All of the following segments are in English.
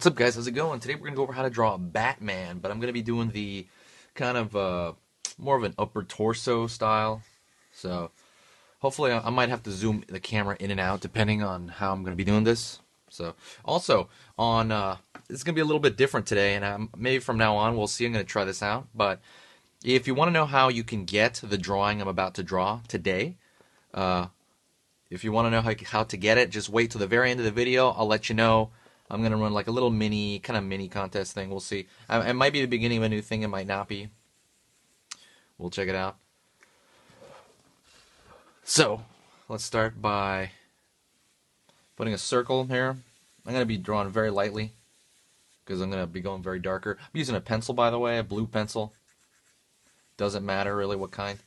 What's up, guys? How's it going? Today we're going to go over how to draw a Batman, but I'm going to be doing the kind of more of an upper torso style. So hopefully I might have to zoom the camera in and out depending on how I'm going to be doing this. So also on this is going to be a little bit different today, and maybe from now on we'll see. I'm going to try this out. But if you want to know how you can get the drawing I'm about to draw today, if you want to know how to get it, just wait till the very end of the video. I'll let you know. I'm going to run like a little mini contest thing. We'll see. It might be the beginning of a new thing. It might not be. We'll check it out. So, let's start by putting a circle here. I'm going to be drawing very lightly because I'm going to be going very darker. I'm using a pencil, by the way, a blue pencil. Doesn't matter really what kind,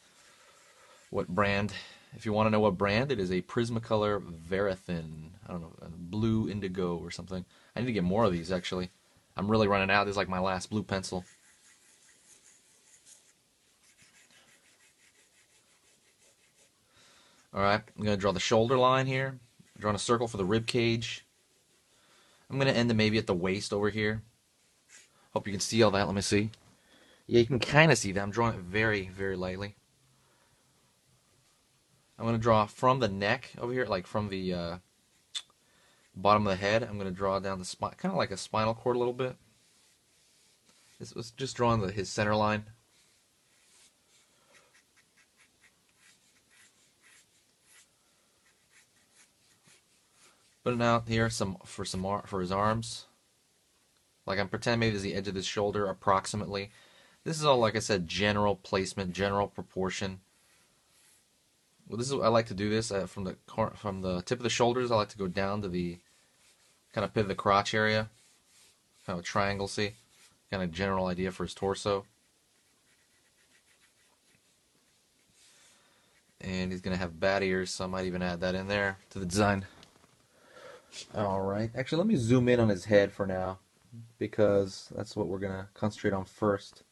what brand. If you want to know what brand, it is a Prismacolor Verithin. I don't know, blue indigo or something. I need to get more of these, actually. I'm really running out. This is like my last blue pencil. Alright, I'm going to draw the shoulder line here. I'm drawing a circle for the rib cage. I'm going to end it maybe at the waist over here. Hope you can see all that. Let me see. Yeah, you can kind of see that. I'm drawing it very, very lightly. I'm going to draw from the neck over here, like from the bottom of the head. I'm going to draw down the spine, kind of like a spinal cord a little bit. This was just drawing his center line. Putting out here for his arms. Like I'm pretending maybe this is the edge of his shoulder, approximately. This is all, like I said, general placement, general proportion. Well, this is I like to do this from the tip of the shoulders. I like to go down to the kind of pit of the crotch area, kind of a triangle. See, kind of general idea for his torso. And he's gonna have bat ears, so I might even add that in there to the design. All right. Actually, let me zoom in on his head for now, because that's what we're gonna concentrate on first.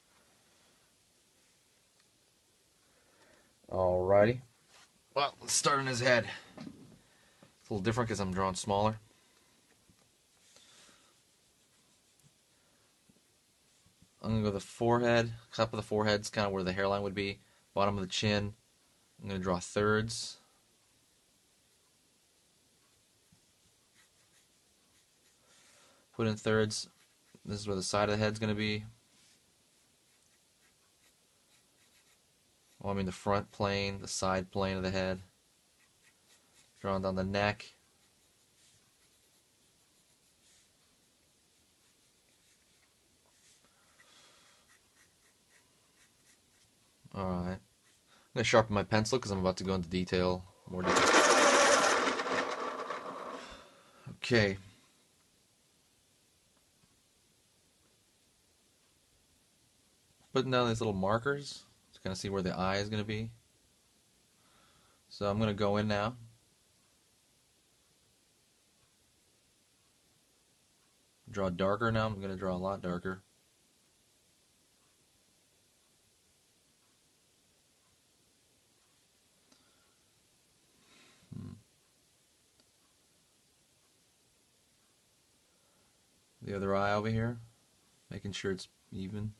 Alrighty. Well, let's start on his head. It's a little different because I'm drawing smaller. I'm going to go to the forehead. Top of the forehead is kind of where the hairline would be. Bottom of the chin, I'm going to draw thirds. Put in thirds. This is where the side of the head's going to be. Well, I mean the front plane, the side plane of the head. Drawing down the neck. Alright. I'm going to sharpen my pencil because I'm about to go into more detail. Okay. Putting down these little markers. Just kind of see where the eye is going to be. So I'm going to go in now. Draw darker now. I'm going to draw a lot darker. The other eye over here, making sure it's even.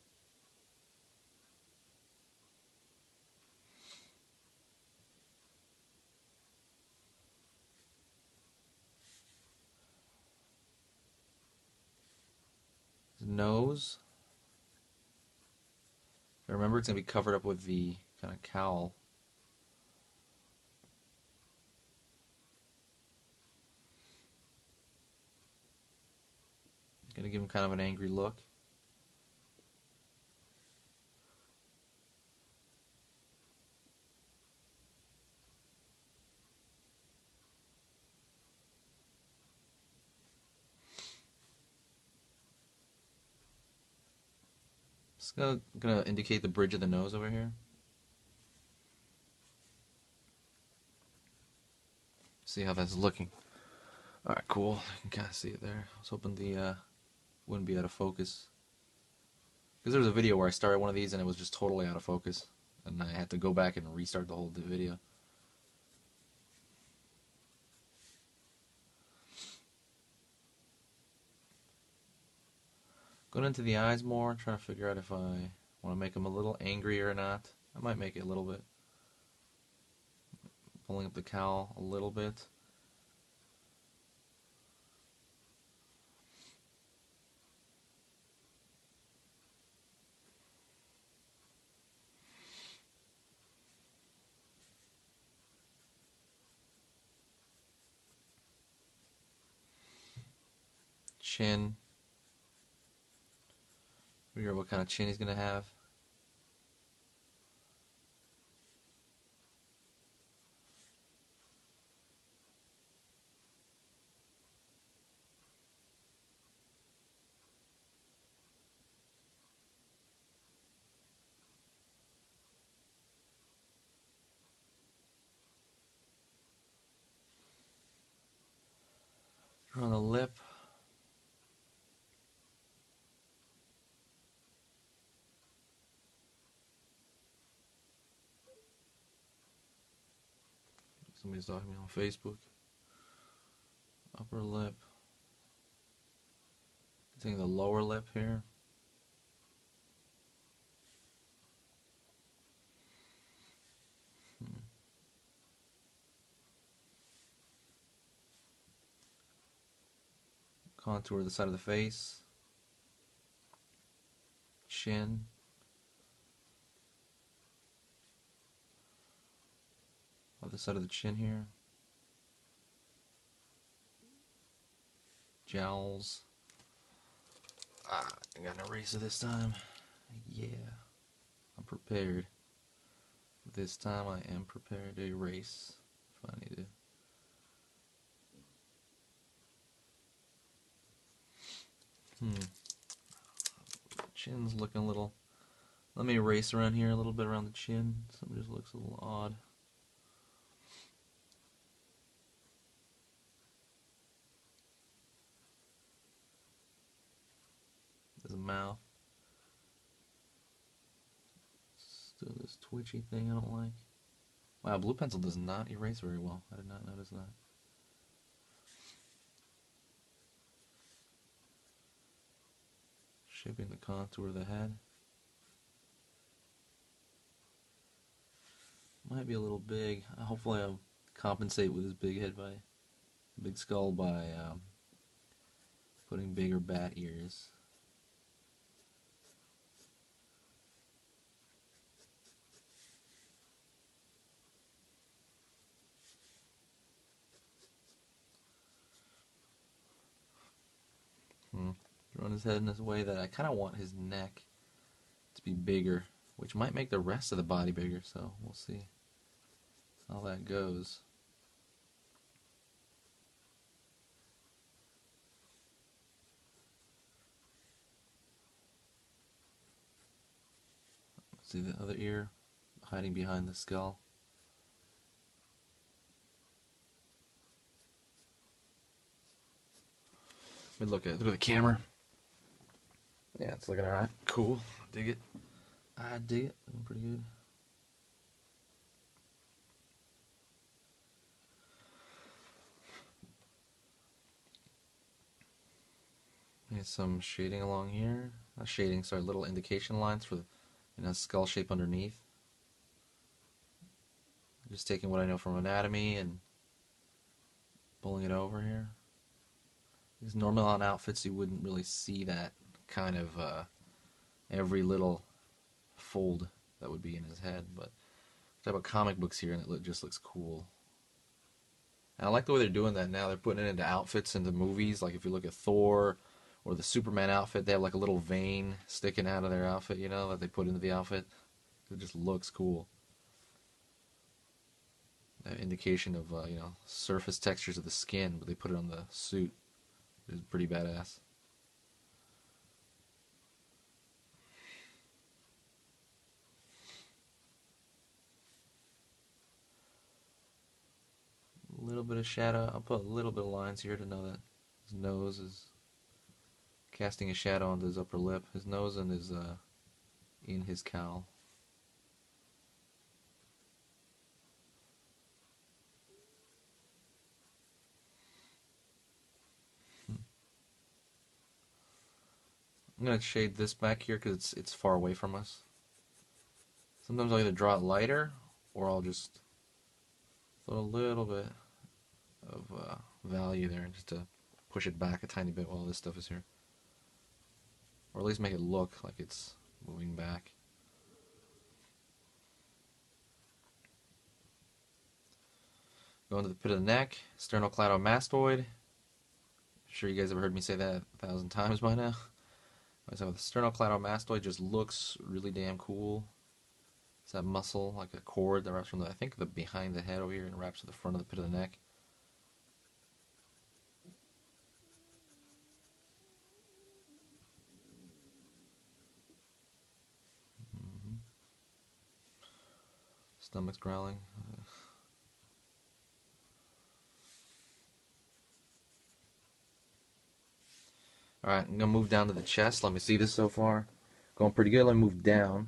His nose. Remember, it's going to be covered up with the kind of cowl. Going to give him kind of an angry look. Just going to indicate the bridge of the nose over here. See how that's looking. Alright, cool. You can kind of see it there. I was hoping the wouldn't be out of focus. Because there was a video where I started one of these and it was just totally out of focus. And I had to go back and restart the whole video. Going into the eyes more, trying to figure out if I want to make them a little angrier or not. I might make it a little bit. Pulling up the cowl a little bit. Chin. Figure out what kind of chin he's going to have. Draw the lip. Somebody's talking to me on Facebook. Upper lip. Taking the lower lip here. Contour the side of the face. Chin. Other side of the chin here. Jowls. I got an eraser this time. Yeah. I'm prepared. This time I am prepared to erase if I need to. Chin's looking a little. Let me erase around here a little bit around the chin. Something just looks a little odd. There's a mouth. Still this twitchy thing I don't like. Wow, blue pencil does not erase very well. I did not notice that. Shaping the contour of the head. Might be a little big. Hopefully I'll compensate with his big head by big skull by putting bigger bat ears. Drawing his head in this way that I kind of want his neck to be bigger, which might make the rest of the body bigger, so we'll see how that goes. See the other ear hiding behind the skull. Let me look at the camera. Yeah, it's looking alright. Cool. Dig it. I dig it. Looking pretty good. Need some shading along here. Not shading, sorry, little indication lines for the skull shape underneath. Just taking what I know from anatomy and pulling it over here. Because normally on outfits you wouldn't really see that kind of every little fold that would be in his head, but talk about comic books here and it just looks cool. And I like the way they're doing that now. They're putting it into outfits into movies. Like if you look at Thor or the Superman outfit, they have like a little vein sticking out of their outfit, you know, that they put into the outfit. It just looks cool. That indication of you know, surface textures of the skin, but they put it on the suit. It's pretty badass. A little bit of shadow. I'll put a little bit of lines here to know that his nose is casting a shadow onto his upper lip. His nose and his in his cowl. I'm gonna shade this back here because it's far away from us. Sometimes I'll either draw it lighter, or I'll just put a little bit of value there just to push it back a tiny bit while this stuff is here. Or at least make it look like it's moving back. Going to the pit of the neck, sternocleidomastoid. I'm sure you guys have heard me say that 1,000 times by now. So the sternocleidomastoid just looks really damn cool. It's that muscle, like a cord that wraps from the, I think, the behind the head over here and wraps to the front of the pit of the neck. Stomach's growling. Alright, I'm going to move down to the chest. Let me see this so far. Going pretty good. Let me move down.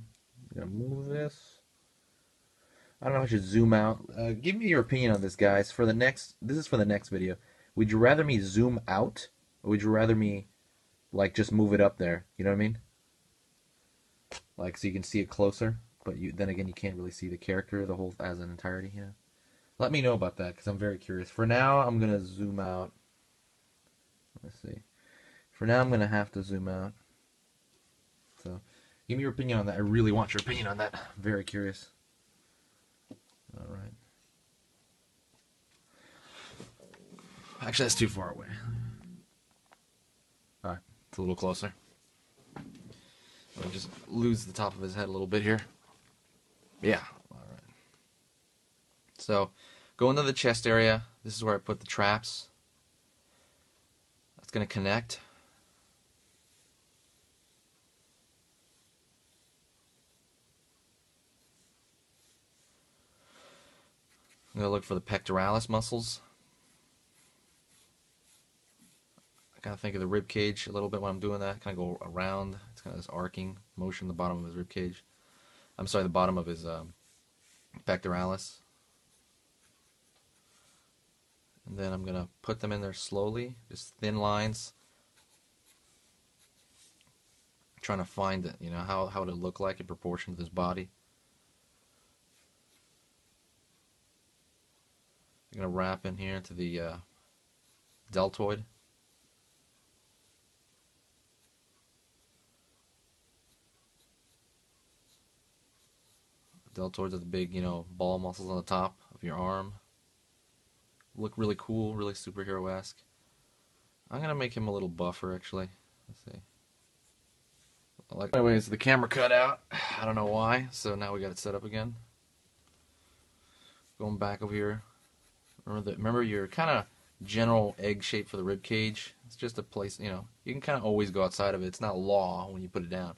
I'm going to move this. I don't know if I should zoom out. Give me your opinion on this, guys. For the next, this is for the next video. Would you rather me zoom out, or would you rather me, like, just move it up there? You know what I mean? Like, so you can see it closer, but then again, you can't really see the character the whole as an entirety. You know? Let me know about that because I'm very curious. For now, I'm gonna zoom out. Let's see. For now, I'm going to have to zoom out. So, give me your opinion on that. I really want your opinion on that. I'm very curious. Alright. Actually, that's too far away. Alright, it's a little closer. I'll just lose the top of his head a little bit here. Yeah, alright. So, go into the chest area. This is where I put the traps. That's going to connect. I'm going to look for the pectoralis muscles. I kind of think of the rib cage a little bit when I'm doing that. Kind of go around. It's kind of this arcing motion, the bottom of his rib cage. I'm sorry, the bottom of his pectoralis. And then I'm going to put them in there slowly, just thin lines. Trying to find it, you know, how it would look like in proportion to his body. I'm going to wrap in here to the deltoid. Deltoids are the big, you know, ball muscles on the top of your arm. Look really cool, really superhero-esque. I'm going to make him a little buffer, actually. Let's see. Anyways, the camera cut out. I don't know why, so now we got it set up again. Going back over here. Remember your kind of general egg shape for the rib cage. It's just a place, you know, you can kind of always go outside of it. It's not law when you put it down.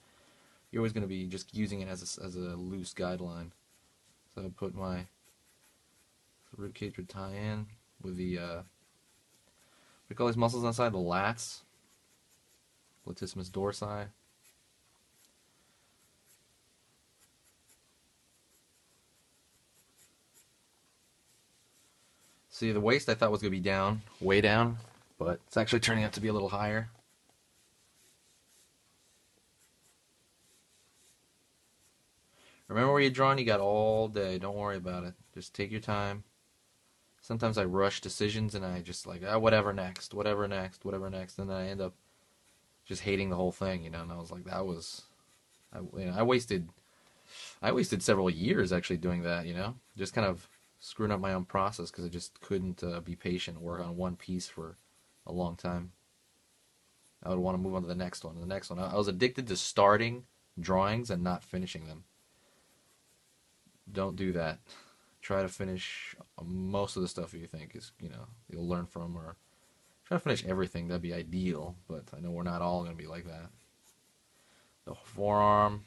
You're always going to be just using it as a loose guideline. So I put my rib cage would tie in with the we call these muscles on the side the lats, latissimus dorsi. See, the waist I thought was going to be down, way down, but it's actually turning out to be a little higher. Remember where you're drawing, you got all day. Don't worry about it. Just take your time. Sometimes I rush decisions and I just like, whatever next, whatever next, whatever next, and then I end up just hating the whole thing, you know. And I was like, I wasted several years actually doing that, you know, just kind of screwing up my own process because I just couldn't be patient and work on one piece for a long time. I would want to move on to the next one and the next one. I was addicted to starting drawings and not finishing them. Don't do that. Try to finish most of the stuff you think is, you know, you'll learn from, or try to finish everything. That'd be ideal, but I know we're not all going to be like that. The forearm,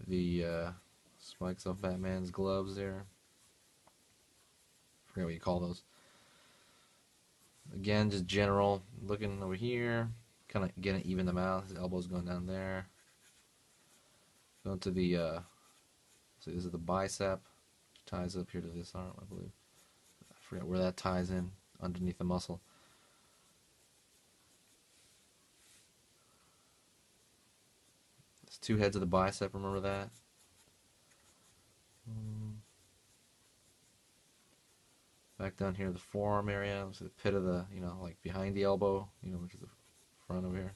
the spikes off Batman's gloves there. I forget what you call those. Again, just general, looking over here, kind of getting even them out. His elbow's going down there. Going to the, so this is the bicep, which ties up here to this arm, I believe. I forget where that ties in, underneath the muscle. Two heads of the bicep, remember that? Back down here, the forearm area, the pit of the, like behind the elbow, which is the front over here.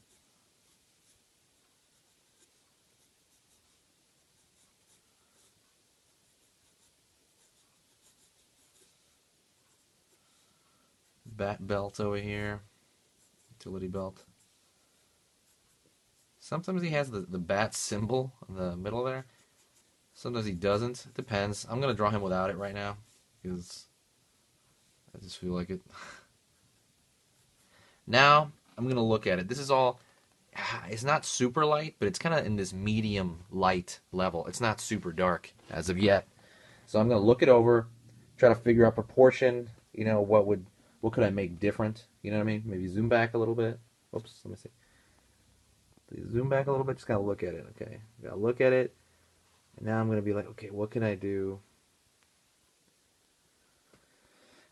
Bat belt over here, utility belt. Sometimes he has the bat symbol in the middle there. Sometimes he doesn't. It depends. I'm going to draw him without it right now because I just feel like it. Now, I'm going to look at it. This is all, it's not super light, but it's kind of in this medium light level. It's not super dark as of yet. So I'm going to look it over, try to figure out proportion, what could I make different? You know what I mean? Maybe zoom back a little bit. Oops, let me see. Please zoom back a little bit, just gotta look at it, okay? Gotta look at it, and now I'm gonna be like, okay, what can I do?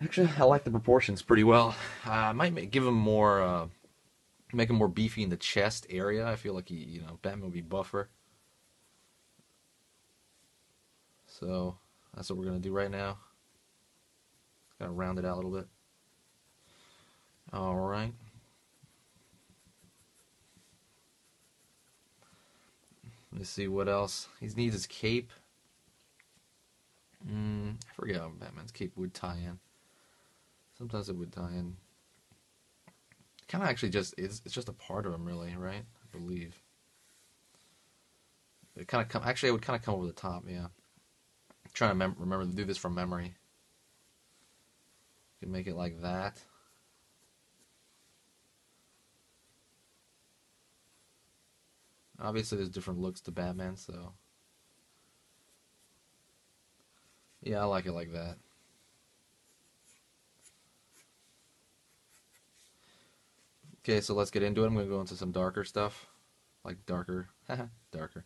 Actually, I like the proportions pretty well. I might give him more, make him more beefy in the chest area. I feel like Batman would be buffer. So, that's what we're gonna do right now. Just gotta round it out a little bit. Alright. Let me see what else. He needs his cape. I forget how Batman's cape would tie in. Sometimes it would tie in. Kind of actually it's just a part of him, really, right? I believe. It kind of actually, it would kind of come over the top, yeah. I'm trying to remember to do this from memory. You can make it like that. Obviously, there's different looks to Batman, so yeah, I like it like that. Okay, so let's get into it. I'm going to go into some darker stuff. Like darker. Darker.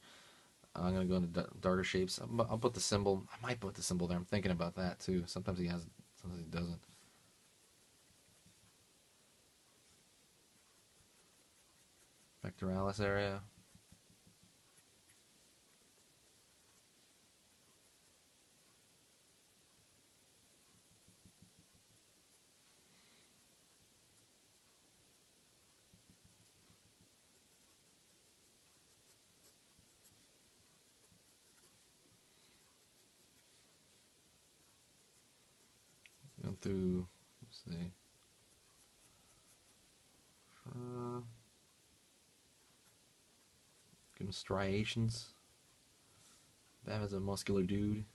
I'm going to go into darker shapes. I'll put the symbol. I might put the symbol there. I'm thinking about that, too. Sometimes he has it. Sometimes he doesn't. Pectoralis area. Going through, let's see. Give him striations. Batman's a muscular dude.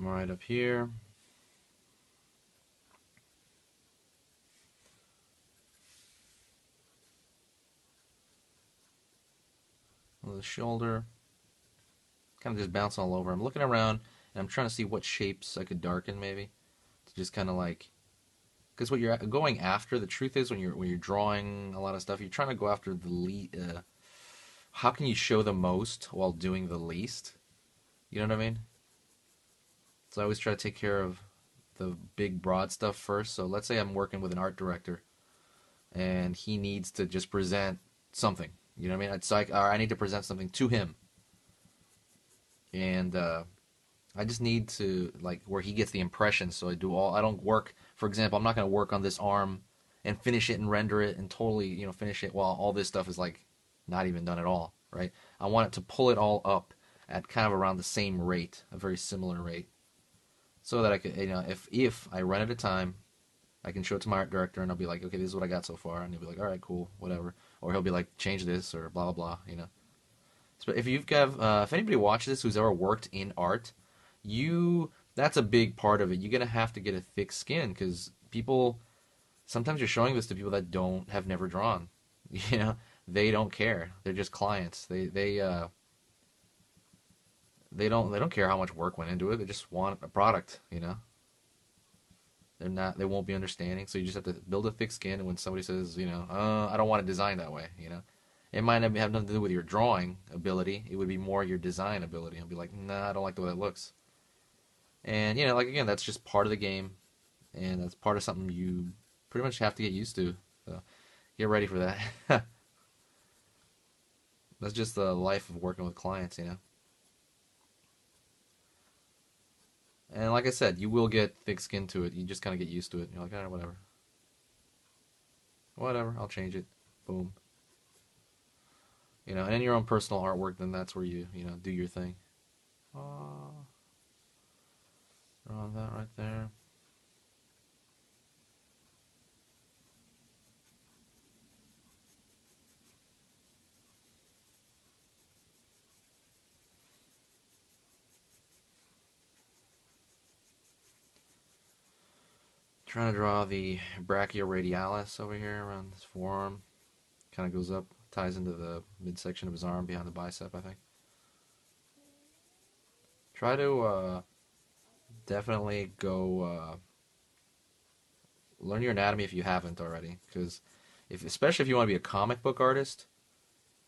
Right up here. On the shoulder. Kind of just bouncing all over. I'm looking around and I'm trying to see what shapes I could darken maybe. To just kind of like, because what you're going after, the truth is when you're drawing a lot of stuff, you're trying to go after the how can you show the most while doing the least? You know what I mean? So I always try to take care of the big broad stuff first. So let's say I'm working with an art director and he needs to just present something. You know what I mean? It's like, or I need to present something to him. And I just need to, like, where he gets the impression. So I don't work, for example, I'm not going to work on this arm and finish it and render it and totally, finish it while all this stuff is, like, not even done at all, right? I want it to pull it all up at kind of around the same rate, a very similar rate. So that I could, if I run at a time, I can show it to my art director and I'll be like, okay, this is what I got so far. And he'll be like, all right, cool, whatever. Or he'll be like, change this or blah, blah, blah, So if you've got, if anybody watches this who's ever worked in art, you that's a big part of it. You're gonna have to get a thick skin because people sometimes you're showing this to people that don't have never drawn. You know, they don't care. They're just clients. They don't care how much work went into it. They just want a product. You know, they won't be understanding. So you just have to build a thick skin. And when somebody says, I don't want it designed that way, it might not have nothing to do with your drawing ability. It would be more your design ability. I'll be like, nah, I don't like the way that looks. And like again, that's just part of the game, and that's part of something you pretty much have to get used to. So get ready for that. That's just the life of working with clients. And like I said, you will get thick skin to it. You just kind of get used to it. You're like, whatever. Whatever, I'll change it. Boom. And in your own personal artwork, then that's where you do your thing. Oh, draw that right there. Trying to draw the brachioradialis over here around his forearm. Kind of goes up, ties into the midsection of his arm behind the bicep, I think. Try to definitely go learn your anatomy if you haven't already, because especially if you want to be a comic book artist,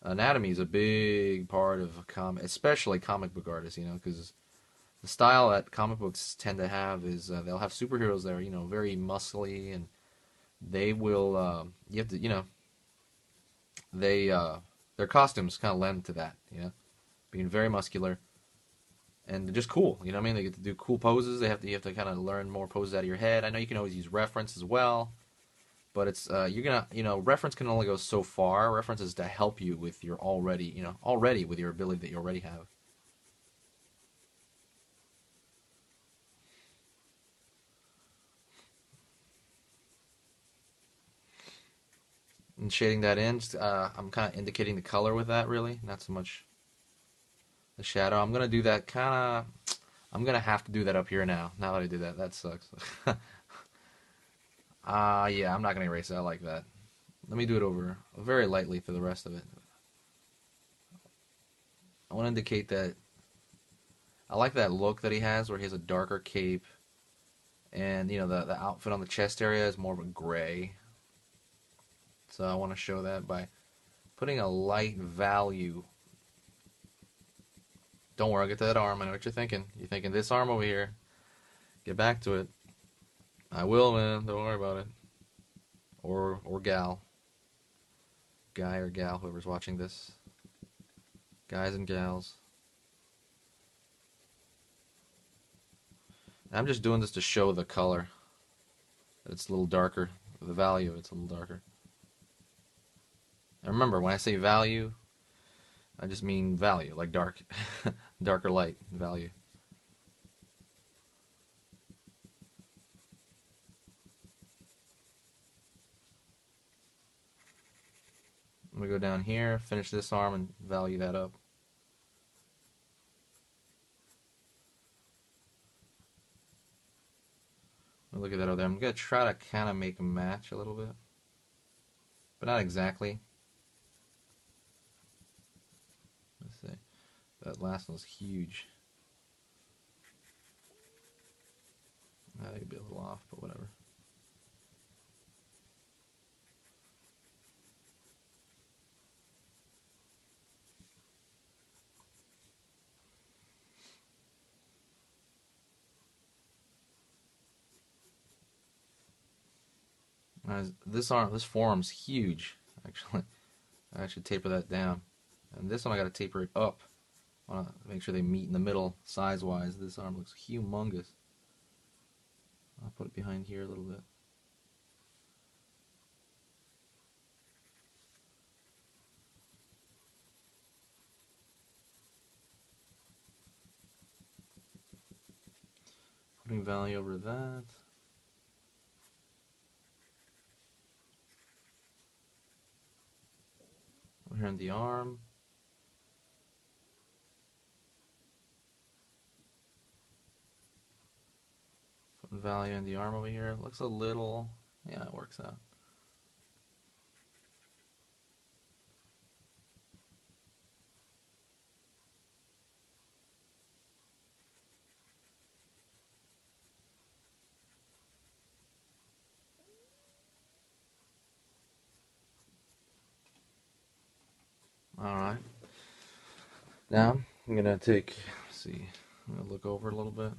anatomy is a big part of especially comic book artists, because the style that comic books tend to have is they'll have superheroes that are, very muscly, and they will, you have to, their costumes kind of lend to that, being very muscular and they're just cool. You know what I mean? They get to do cool poses. You have to kind of learn more poses out of your head. I know you can always use reference as well, but it's you're gonna reference can only go so far. Reference is to help you with your already with your ability that you already have. And shading that in, I'm kind of indicating the color with that, really, not so much the shadow. I'm gonna do that kind of. I'm gonna have to do that up here now. Now that I did that, that sucks. Yeah, I'm not gonna erase it. I like that. Let me do it over very lightly for the rest of it. I want to indicate that I like that look that he has, where he has a darker cape, and the outfit on the chest area is more of a gray. So I want to show that by putting a light value. Don't worry, I'll get to that arm. I know what you're thinking. You're thinking this arm over here. Get back to it. I will, man. Don't worry about it. Or gal. Guy or gal, whoever's watching this. Guys and gals. I'm just doing this to show the color. It's a little darker. The value of it's a little darker. And remember, when I say value, I just mean value, like dark. Dark or light, value. I'm going to go down here, finish this arm, and value that up. Look at that over there. I'm going to try to kind of make a match a little bit. But not exactly. Let's see. That last one was huge. I think it'd be a little off, but whatever. This forearm's huge, actually. I should taper that down. And this one I gotta taper it up. I wanna make sure they meet in the middle, size-wise. This arm looks humongous. I'll put it behind here a little bit. Putting value over that. Over here on the arm. value in the arm over here. Looks a little, yeah, it works out. Alright. Now, I'm going to take, let's see, I'm going to look over a little bit.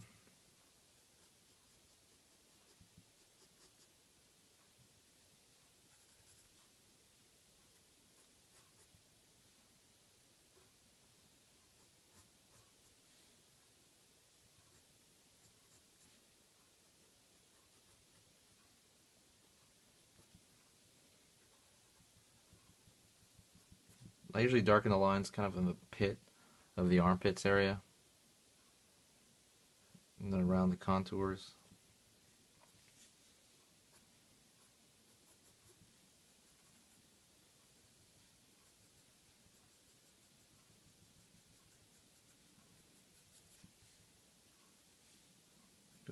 I usually darken the lines kind of in the pit of the armpits area. And then around the contours.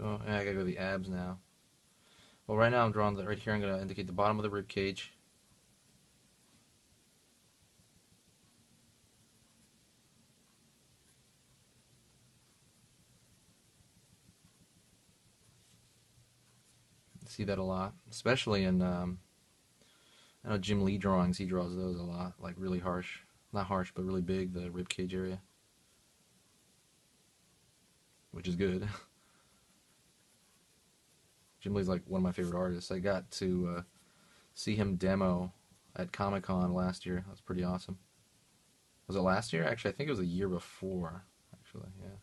Oh, yeah, I gotta go to the abs now. Well, right now I'm drawing right here. I'm gonna indicate the bottom of the rib cage. See that a lot, especially in I know Jim Lee drawings. He draws those a lot, like really harsh, not harsh, but really big, the rib cage area, which is good. Jim Lee's like one of my favorite artists. I got to see him demo at Comic-Con last year. That was pretty awesome. Was it last year? Actually, I think it was a year before. Actually, yeah.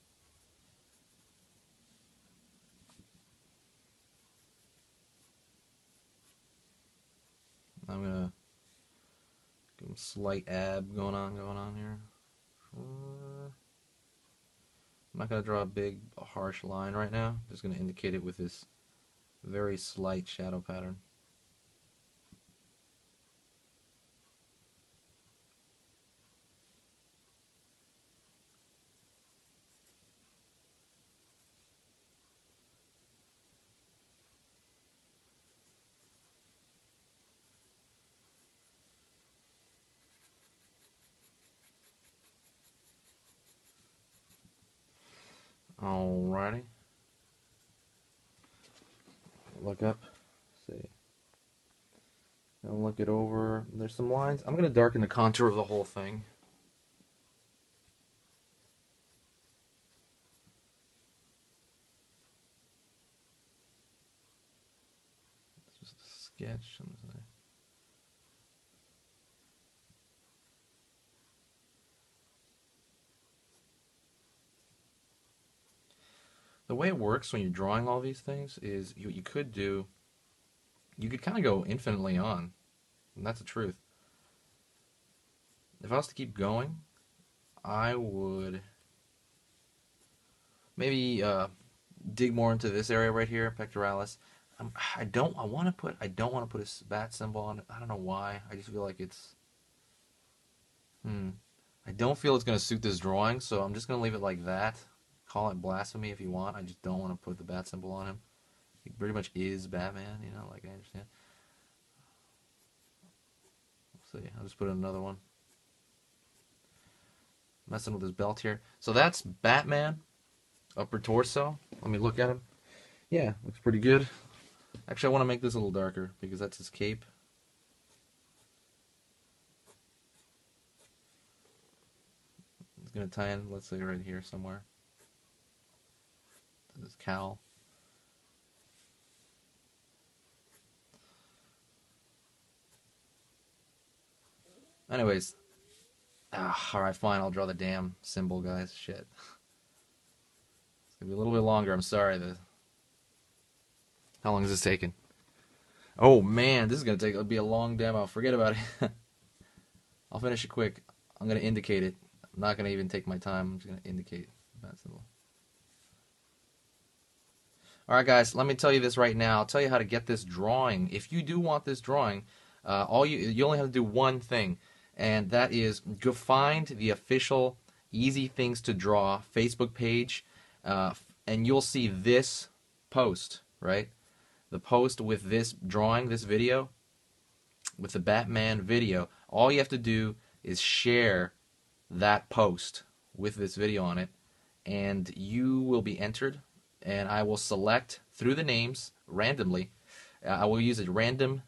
I'm gonna give him slight ab going on here. I'm not gonna draw a big, harsh line right now. Just gonna indicate it with this very slight shadow pattern. Alrighty. Look up. See. And look it over. There's some lines. I'm gonna darken the contour of the whole thing. It's just a sketch. The way it works when you're drawing all these things is you could kind of go infinitely on, and that's the truth. If I was to keep going, I would maybe dig more into this area right here, pectoralis. I don't want to put a bat symbol on it. I don't know why. I just feel like it's I don't feel it's going to suit this drawing, so I'm just going to leave it like that. Call it blasphemy if you want. I just don't want to put the bat symbol on him. He pretty much is Batman, you know, like I understand. Let's see, I'll just put in another one. Messing with his belt here. So that's Batman, upper torso. Let me look at him. Yeah, looks pretty good. Actually, I want to make this a little darker because that's his cape. It's going to tie in, let's say, right here somewhere. This cowl. Anyways. Alright, fine. I'll draw the damn symbol, guys. Shit. It's going to be a little bit longer. I'm sorry. How long is this taking? Oh, man. This is going to it'll be a long demo. Forget about it. I'll finish it quick. I'm going to indicate it. I'm not going to even take my time. I'm just going to indicate that symbol. Alright guys, let me tell you this right now. I'll tell you how to get this drawing. If you do want this drawing, you only have to do one thing, and that is go find the official Easy Things to Draw Facebook page, and you'll see this post. right? The post with this drawing, this video, with the Batman video, all you have to do is share that post with this video on it, and you will be entered, and I will select through the names randomly. I will use a random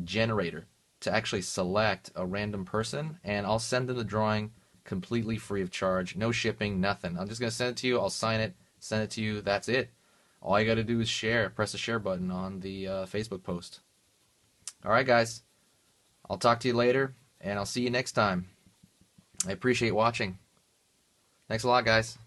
generator to actually select a random person, and I'll send them the drawing completely free of charge, no shipping, nothing. I'm just going to send it to you, I'll sign it, send it to you, that's it. All you got to do is share, press the share button on the Facebook post. Alright guys, I'll talk to you later, and I'll see you next time. I appreciate watching. Thanks a lot, guys.